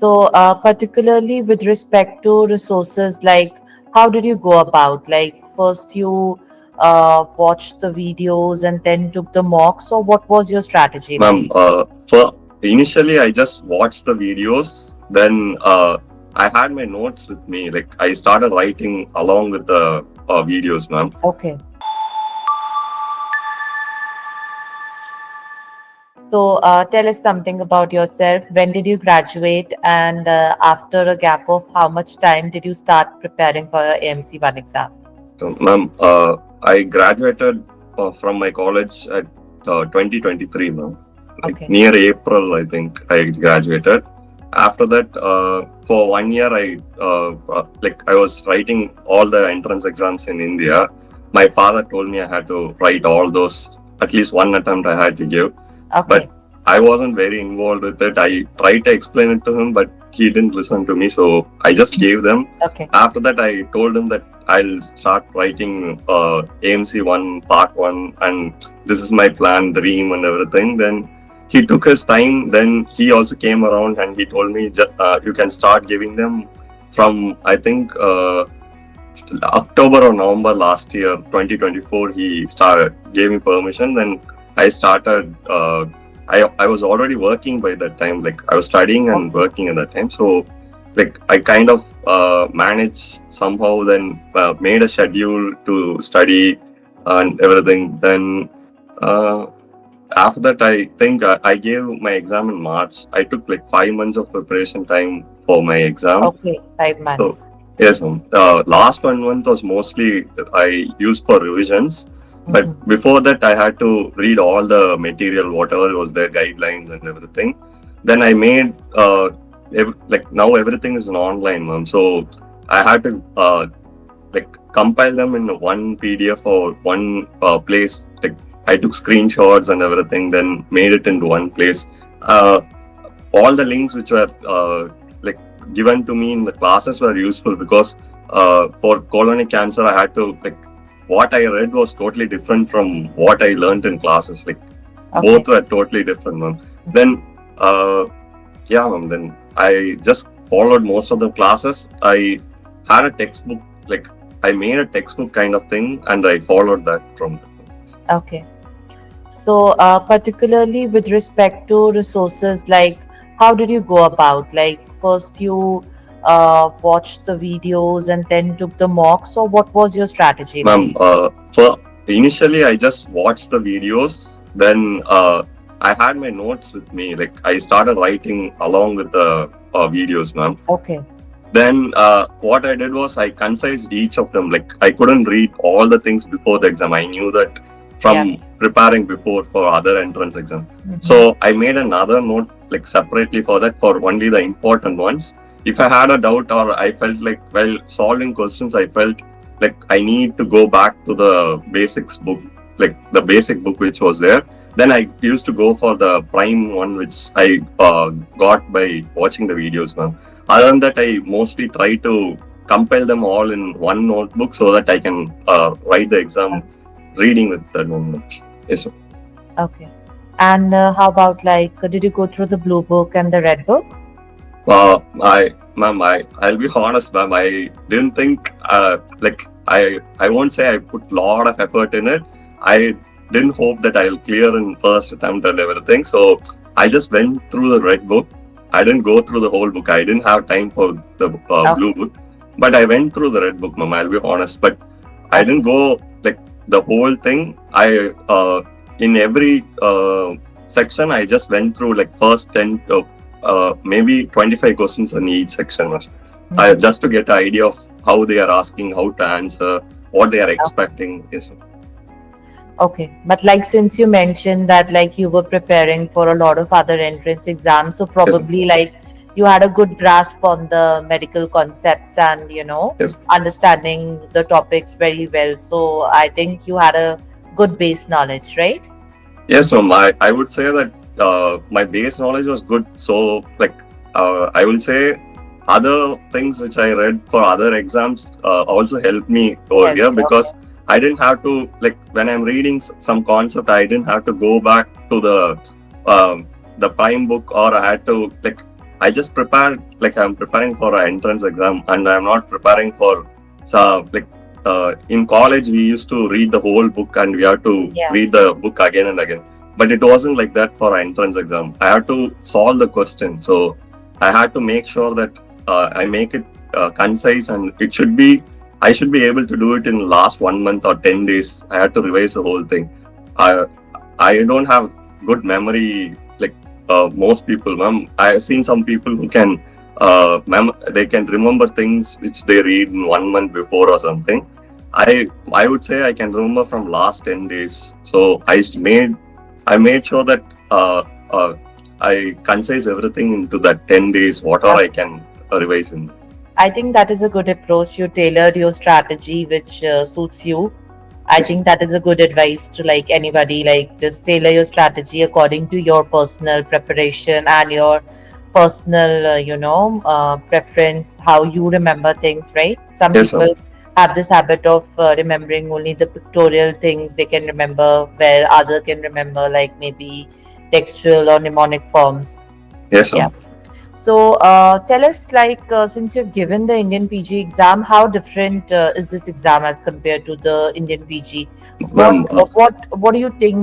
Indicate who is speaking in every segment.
Speaker 1: So, particularly with respect to resources, like how did you go about? Like, first you watched the videos and then took the mocks, or what was your strategy like?
Speaker 2: Ma'am, for initially I just watched the videos. Then I had my notes with me. Like I started writing along with the videos, ma'am.
Speaker 1: Okay. So, tell us something about yourself. When did you graduate, and after a gap of how much time did you start preparing for your AMC 1 exam?
Speaker 2: So, ma'am, I graduated from my college at 2023, ma'am. Like
Speaker 1: Okay.
Speaker 2: near April, I think I graduated. After that, for 1 year, I was writing all the entrance exams in India. My father told me I had to write all those. At least one attempt I had to give,
Speaker 1: Okay.
Speaker 2: but I wasn't very involved with it. I tried to explain it to him, but he didn't listen to me. So I just gave them.
Speaker 1: Okay.
Speaker 2: After that, I told him that I'll start writing AMC 1 Part 1, and this is my plan, dream, and everything. Then he took his time. Then he also came around and he told me, you can start giving them from, I think, October or November last year, 2024. He gave me permission. Then I started. I was already working by that time. Like I was studying and working at that time. So like I kind of managed somehow. Then made a schedule to study and everything. Then after that, I think I gave my exam in March. I took like 5 months of preparation time for my exam.
Speaker 1: Okay. 5 months.
Speaker 2: So yes, ma'am. Last 1 month was mostly I used for revisions. But before that, I had to read all the material, whatever was their guidelines and everything. Then I made like now everything is online, ma'am. So I had to like compile them in one PDF or one place. Like I took screenshots and everything, then made it into one place. All the links which were like given to me in the classes were useful because for colonic cancer, I had to like. What I read was totally different from what I learned in classes. Like both were totally different, ma'am. Then, yeah, ma'am. Then I just followed most of the classes. I had a textbook, like I made a textbook kind of thing, and I followed that from.
Speaker 1: Okay. So, particularly with respect to resources, like how did you go about? Like, first you watched the videos and then took the mocks, or what was your strategy
Speaker 2: Ma'am,
Speaker 1: like?
Speaker 2: for initially I just watched the videos. Then I had my notes with me. Like I started writing along with the videos, ma'am.
Speaker 1: Okay.
Speaker 2: Then what I did was I concised each of them. Like I couldn't read all the things before the exam. I knew that from preparing before for other entrance exam. So I made another note like separately for that for only the important ones. If I had a doubt or I felt like while solving questions, I felt like I need to go back to the basics book, like the basic book which was there. Then I used to go for the prime one which I got by watching the videos, ma'am. Other than that, I mostly try to compile them all in one notebook so that I can write the exam reading with that notebook. Yes, sir.
Speaker 1: Okay. And how about like, did you go through the blue book and the red book?
Speaker 2: I'll be honest, ma'am. I didn't think like I won't say I put a lot of effort in it. I didn't hope that I'll clear in first attempt and everything. So I just went through the red book. I didn't go through the whole book. I didn't have time for the blue book, but I went through the red book, ma'am. I'll be honest, but I didn't go like the whole thing. I in every section I just went through like first 10 maybe 25 questions in each section. Just to get an idea of how they are asking, how to answer, what they are expecting. Yes.
Speaker 1: Okay, but like since you mentioned that like you were preparing for a lot of other entrance exams, so probably like you had a good grasp on the medical concepts and understanding the topics very well. So I think you had a good base knowledge, right?
Speaker 2: Yes, ma'am. I would say that my base knowledge was good. So like I will say other things which I read for other exams also helped me over here because I didn't have to, like when I'm reading some concept, I didn't have to go back to the prime book, or I had to like I just prepared like I'm preparing for an entrance exam, and I'm not preparing for so like in college we used to read the whole book and we have to
Speaker 1: Yeah.
Speaker 2: read the book again and again. But it wasn't like that for an entrance exam. I had to solve the question, so I had to make sure that I make it concise, and it should be I should be able to do it in last 1 month or 10 days. I had to revise the whole thing. I I don't have good memory like most people. I've seen some people who can they can remember things which they read in 1 month before or something. I would say I can remember from last 10 days. So I made sure that I concise everything into that 10 days, whatever I can revise in.
Speaker 1: I think that is a good approach. You tailored your strategy which suits you. I think that is a good advice to like anybody, like just tailor your strategy according to your personal preparation and your personal, preference, how you remember things, right? Some
Speaker 2: Yes, sir.
Speaker 1: people have this habit of remembering only the pictorial things they can remember, where other can remember like maybe textual or mnemonic forms.
Speaker 2: Yes,
Speaker 1: Yeah.
Speaker 2: sir.
Speaker 1: So, tell us, since you've given the Indian PG exam, how different is this exam as compared to the Indian PG? What,
Speaker 2: Ma'am,
Speaker 1: what do you think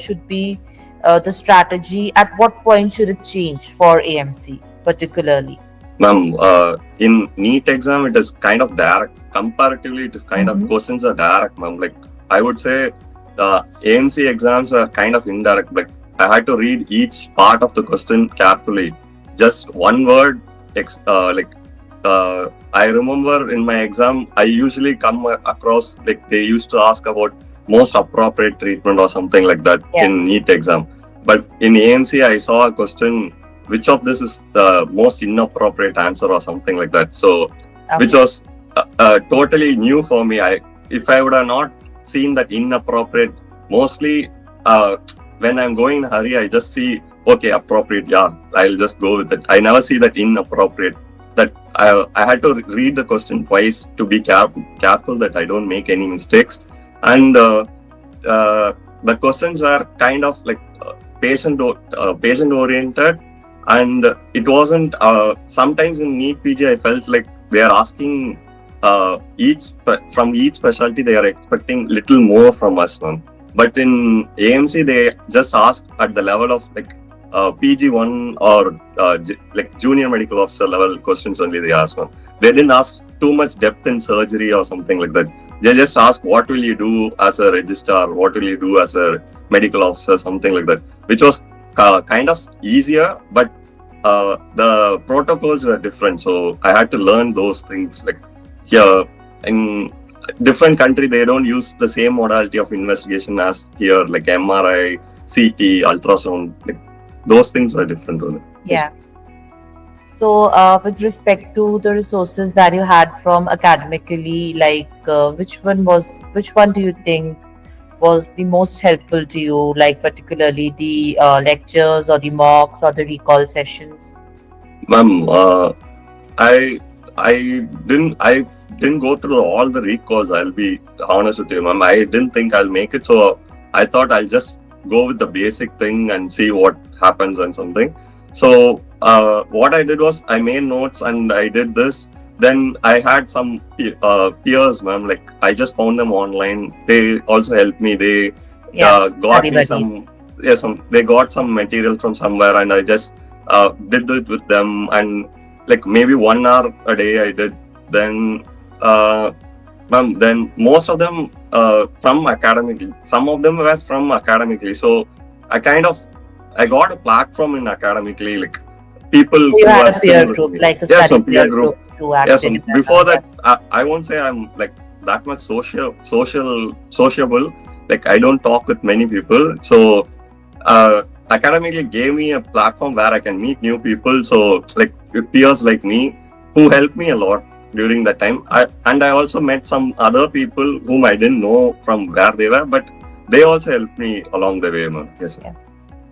Speaker 1: should be the strategy? At what point should it change for AMC, particularly?
Speaker 2: Ma'am, in NEET exam, it is kind of direct. Comparatively, it is kind of
Speaker 1: Mm-hmm.
Speaker 2: questions are direct, ma'am. Like I would say, AMC exams were kind of indirect. Like I had to read each part of the question carefully. Just one word, I remember in my exam, I usually come across like they used to ask about most appropriate treatment or something like that
Speaker 1: Yeah.
Speaker 2: in NEET exam. But in AMC, I saw a question which of this is the most inappropriate answer or something like that. So, which
Speaker 1: Okay.
Speaker 2: was totally new for me. If I would have not seen that inappropriate, mostly when I'm going in a hurry, I just see okay appropriate. Yeah, I'll just go with it. I never see that inappropriate. That I had to read the question twice to be careful that I don't make any mistakes. And the questions were kind of like patient oriented, and it wasn't sometimes in NEET PG I felt like they are asking from each specialty they are expecting little more from us, ma'am. But in AMC they just ask at the level of like PG1 or like junior medical officer level questions only they ask, ma'am. They didn't ask too much depth in surgery or something like that. They just ask what will you do as a registrar, what will you do as a medical officer, something like that, which was kind of easier, but the protocols were different. So I had to learn those things. Like here in different country, they don't use the same modality of investigation as here, like MRI, CT, ultrasound. Like those things were different.
Speaker 1: Yeah. So, with respect to the resources that you had from academically, which one do you think was the most helpful to you, like particularly the lectures or the mocks or the recall sessions?
Speaker 2: Ma'am, I didn't go through all the recalls. I'll be honest with you, ma'am. I didn't think I'll make it, so I thought I'll just go with the basic thing and see what happens and something. So what I did was I made notes and I did this. Then I had some peers, ma'am. Like I just found them online. They also helped me. They
Speaker 1: Yeah,
Speaker 2: got
Speaker 1: study
Speaker 2: me
Speaker 1: buddies.
Speaker 2: they got some material from somewhere, and I just did it with them. And like maybe 1 hour a day I did. Then then most of them from academically. Some of them were from academically. So I got a platform in academically, like people
Speaker 1: So you
Speaker 2: who
Speaker 1: had
Speaker 2: are
Speaker 1: a peer
Speaker 2: similar to
Speaker 1: group,
Speaker 2: me.
Speaker 1: like a
Speaker 2: Yes,
Speaker 1: study
Speaker 2: a peer
Speaker 1: peer
Speaker 2: group.
Speaker 1: group to
Speaker 2: Yes,
Speaker 1: actually
Speaker 2: before
Speaker 1: develop.
Speaker 2: that, I won't say I'm like that much sociable. Like I don't talk with many people. So academically gave me a platform where I can meet new people. So like peers like me who helped me a lot during that time. I also met some other people whom I didn't know from where they were, but they also helped me along the way, man. Yes, sir.
Speaker 1: Yeah.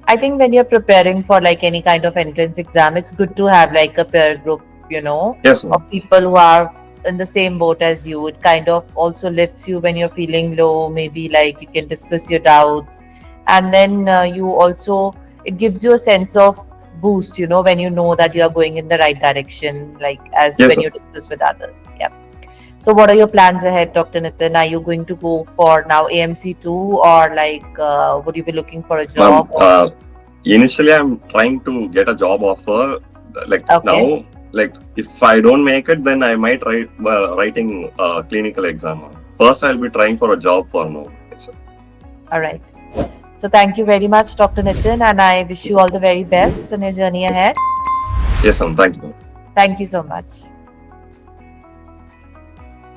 Speaker 1: I think when you're preparing for like any kind of entrance exam, it's good to have like a peer group,
Speaker 2: Yes, sir.
Speaker 1: of people who are in the same boat as you. It kind of also lifts you when you're feeling low, maybe like you can discuss your doubts. And then it gives you a sense of boost, when you know that you are going in the right direction, like as
Speaker 2: Yes,
Speaker 1: when
Speaker 2: sir.
Speaker 1: you discuss with others. Yeah. So what are your plans ahead, Dr. Nitin? Are you going to go for now AMC 2, or like would you be looking for a
Speaker 2: Ma'am,
Speaker 1: job? Or...
Speaker 2: initially I'm trying to get a job offer. Like
Speaker 1: Okay.
Speaker 2: now, like if I don't make it, then I might writing clinical exam. First, I'll be trying for a job for now. Yes, sir.
Speaker 1: All right. So thank you very much, Dr. Nitin, and I wish you all the very best on your journey ahead.
Speaker 2: Yes, ma'am. Thank you.
Speaker 1: Thank you so much.